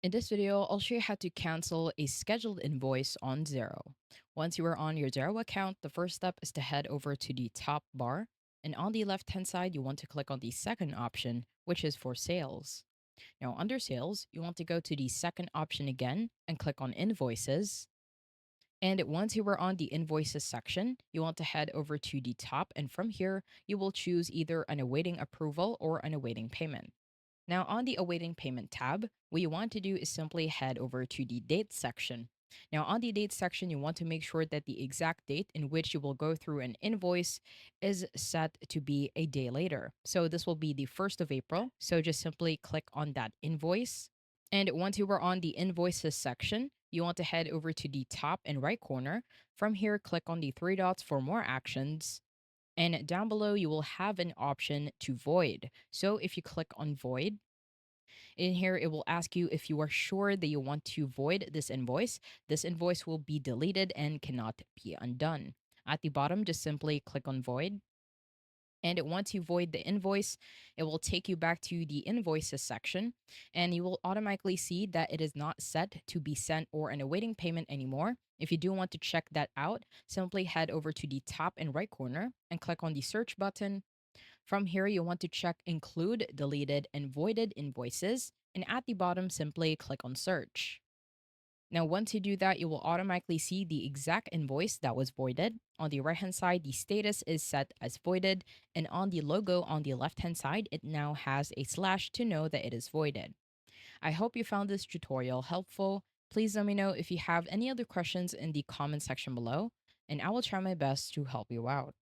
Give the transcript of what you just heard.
In this video, I'll show you how to cancel a scheduled invoice on Xero. Once you are on your Xero account, the first step is to head over to the top bar. And on the left hand side, you want to click on the second option, which is for sales. Now, under sales, you want to go to the second option again and click on invoices. And once you are on the invoices section, you want to head over to the top. And from here, you will choose either an awaiting approval or an awaiting payment. Now, on the awaiting payment tab, what you want to do is simply head over to the date section. Now, on the date section, you want to make sure that the exact date in which you will go through an invoice is set to be a day later. So, this will be the 1st of April. So, just simply click on that invoice. And once you are on the invoices section, you want to head over to the top and right corner. From here, click on the three dots for more actions. And down below, you will have an option to void. So if you click on void, in here, it will ask you if you are sure that you want to void this invoice. This invoice will be deleted and cannot be undone. At the bottom, just simply click on void. And once you void the invoice, it will take you back to the invoices section, and you will automatically see that it is not set to be sent or an awaiting payment anymore. If you do want to check that out, simply head over to the top and right corner and click on the search button. From here, you want to check include deleted and voided invoices, and at the bottom, simply click on search. Now, once you do that, you will automatically see the exact invoice that was voided. On the right hand side, the status is set as voided, and on the logo on the left hand side, it now has a slash to know that it is voided. I hope you found this tutorial helpful. Please let me know if you have any other questions in the comment section below, and I will try my best to help you out.